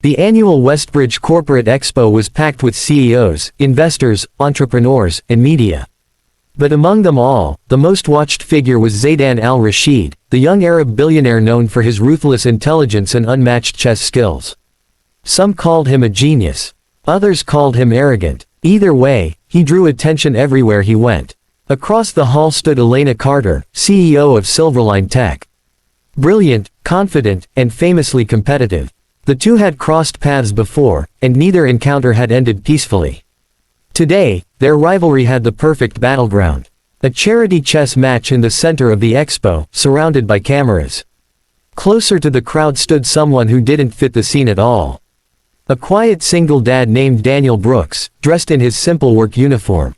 The annual Westbridge Corporate Expo was packed with CEOs, investors, entrepreneurs, and media. But among them all, the most watched figure was Zaydan al-Rashid, the young Arab billionaire known for his ruthless intelligence and unmatched chess skills. Some called him a genius. Others called him arrogant. Either way, he drew attention everywhere he went. Across the hall stood Elena Carter, CEO of Silverline Tech. Brilliant, confident, and famously competitive. The two had crossed paths before, and neither encounter had ended peacefully. Today, their rivalry had the perfect battleground. A charity chess match in the center of the expo, surrounded by cameras. Closer to the crowd stood someone who didn't fit the scene at all. A quiet single dad named Daniel Brooks, dressed in his simple work uniform.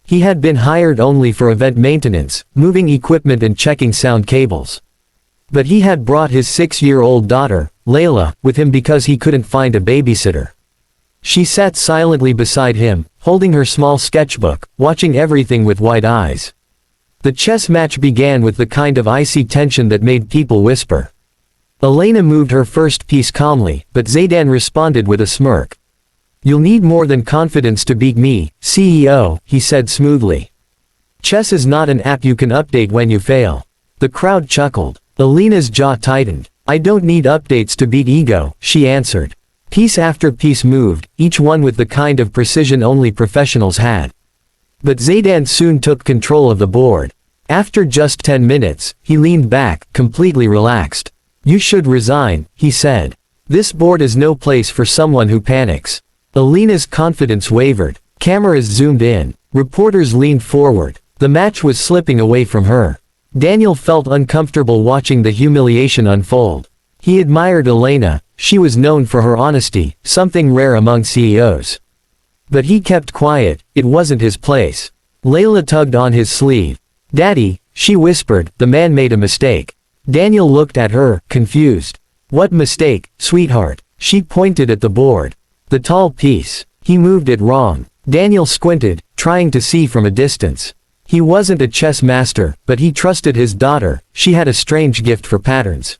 He had been hired only for event maintenance, moving equipment and checking sound cables. But he had brought his 6-year-old daughter, Layla, with him because he couldn't find a babysitter. She sat silently beside him, holding her small sketchbook, watching everything with wide eyes. The chess match began with the kind of icy tension that made people whisper. Elena moved her first piece calmly, but Zaydan responded with a smirk. "You'll need more than confidence to beat me, CEO," he said smoothly. "Chess is not an app you can update when you fail." The crowd chuckled. Elena's jaw tightened. "I don't need updates to beat ego," she answered. Piece after piece moved, each one with the kind of precision only professionals had. But Zaydan soon took control of the board. After just 10 minutes, he leaned back, completely relaxed. "You should resign," he said. "This board is no place for someone who panics." Elena's confidence wavered. Cameras zoomed in. Reporters leaned forward. The match was slipping away from her. Daniel felt uncomfortable watching the humiliation unfold. He admired Elena. She was known for her honesty, something rare among CEOs. But he kept quiet, it wasn't his place. Layla tugged on his sleeve. "Daddy," she whispered, "the man made a mistake." Daniel looked at her, confused. "What mistake, sweetheart?" She pointed at the board. "The tall piece. He moved it wrong." Daniel squinted, trying to see from a distance. He wasn't a chess master, but he trusted his daughter. She had a strange gift for patterns.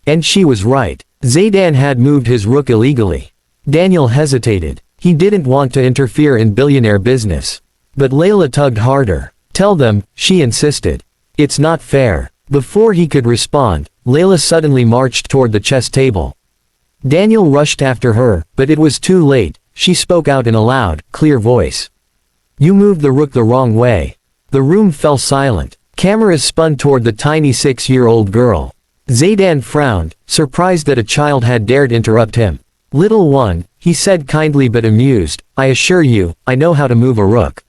And she was right. Zaydan had moved his rook illegally. Daniel hesitated. He didn't want to interfere in billionaire business. But Layla tugged harder. "Tell them," she insisted. "It's not fair." Before he could respond, Layla suddenly marched toward the chess table. Daniel rushed after her, but it was too late. She spoke out in a loud, clear voice. "You moved the rook the wrong way." The room fell silent. Cameras spun toward the tiny 6-year-old girl. Zaydan frowned, surprised that a child had dared interrupt him. "Little one," he said kindly but amused, "I assure you, I know how to move a rook."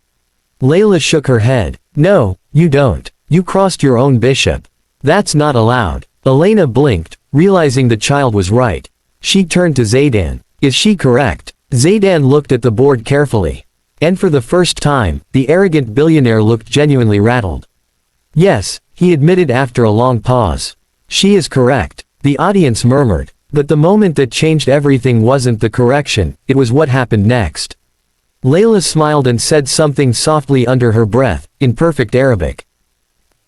Layla shook her head. "No, you don't. You crossed your own bishop. That's not allowed." Elena blinked, realizing the child was right. She turned to Zaydan. "Is she correct?" Zaydan looked at the board carefully. And for the first time, the arrogant billionaire looked genuinely rattled. "Yes," he admitted after a long pause. "She is correct." The audience murmured. But the moment that changed everything wasn't the correction, it was what happened next. Layla smiled and said something softly under her breath, in perfect Arabic.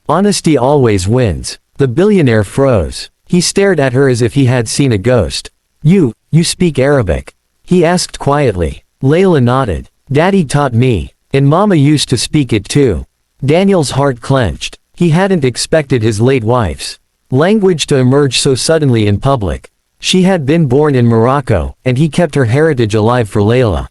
"Honesty always wins." The billionaire froze. He stared at her as if he had seen a ghost. You speak Arabic?" he asked quietly. Layla nodded. "Daddy taught me. And Mama used to speak it too." Daniel's heart clenched. He hadn't expected his late wife's language to emerge so suddenly in public. She had been born in Morocco, and he kept her heritage alive for Layla.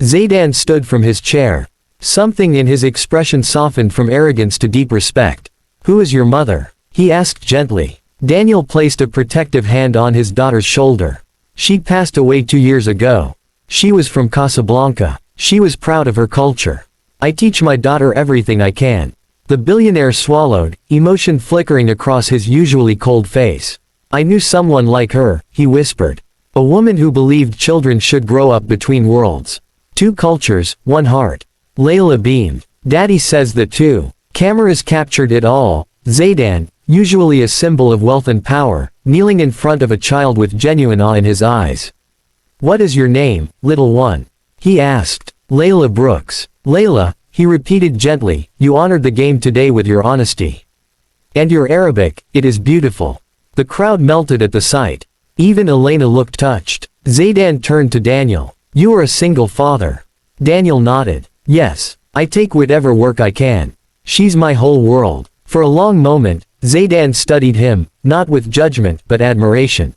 Zaydan stood from his chair. Something in his expression softened from arrogance to deep respect. "Who is your mother?" he asked gently. Daniel placed a protective hand on his daughter's shoulder. "She passed away 2 years ago. She was from Casablanca. She was proud of her culture. I teach my daughter everything I can." The billionaire swallowed, emotion flickering across his usually cold face. "I knew someone like her," he whispered. "A woman who believed children should grow up between worlds. 2 cultures, 1 heart." Layla beamed. "Daddy says that too." Cameras captured it all. Zaydan, usually a symbol of wealth and power, kneeling in front of a child with genuine awe in his eyes. "What is your name, little one?" he asked. "Layla Brooks." "Layla," he repeated gently, "you honored the game today with your honesty. And your Arabic, it is beautiful." The crowd melted at the sight. Even Elena looked touched. Zaydan turned to Daniel. You are a single father. Daniel nodded. Yes, I take whatever work I can. She's my whole world. For a long moment, Zaydan studied him, not with judgment but admiration.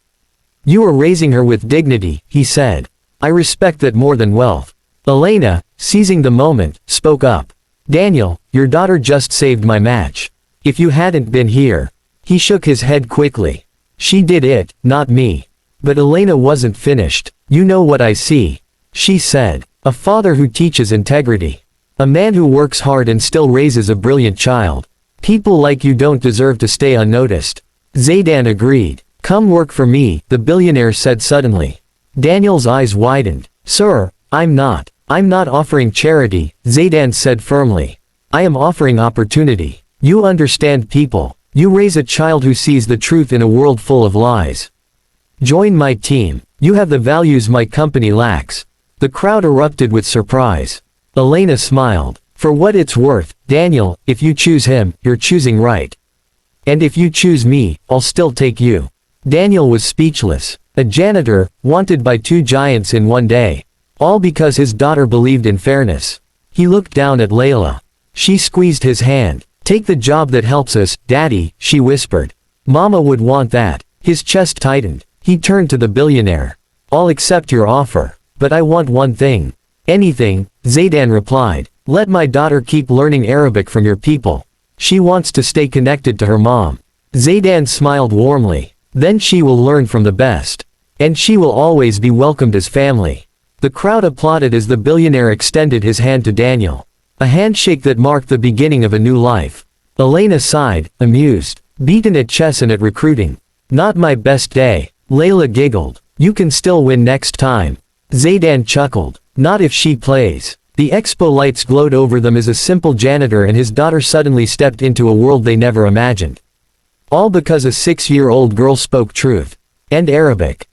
You are raising her with dignity, he said. I respect that more than wealth. Elena, seizing the moment, spoke up. Daniel, your daughter just saved my match. If you hadn't been here. He shook his head quickly. She did it, not me. But Elena wasn't finished. You know what I see. She said. A father who teaches integrity. A man who works hard and still raises a brilliant child. People like you don't deserve to stay unnoticed. Zaydan agreed. Come work for me, the billionaire said suddenly. Daniel's eyes widened. Sir, I'm not offering charity, Zaydan said firmly. I am offering opportunity. You understand people. You raise a child who sees the truth in a world full of lies. Join my team. You have the values my company lacks. The crowd erupted with surprise. Elena smiled. For what it's worth, Daniel, if you choose him, you're choosing right. And if you choose me, I'll still take you. Daniel was speechless. A janitor, wanted by two giants in one day. All because his daughter believed in fairness. He looked down at Layla. She squeezed his hand. Take the job that helps us, Daddy, she whispered. Mama would want that. His chest tightened. He turned to the billionaire. I'll accept your offer. But I want one thing. Anything, Zaydan replied. Let my daughter keep learning Arabic from your people. She wants to stay connected to her mom. Zaydan smiled warmly. Then she will learn from the best. And she will always be welcomed as family. The crowd applauded as the billionaire extended his hand to Daniel. A handshake that marked the beginning of a new life. Elena sighed, amused. Beaten at chess and at recruiting. Not my best day. Layla giggled. You can still win next time. Zaydan chuckled. Not if she plays. The expo lights glowed over them as a simple janitor and his daughter suddenly stepped into a world they never imagined. All because a 6-year-old girl spoke truth. And Arabic.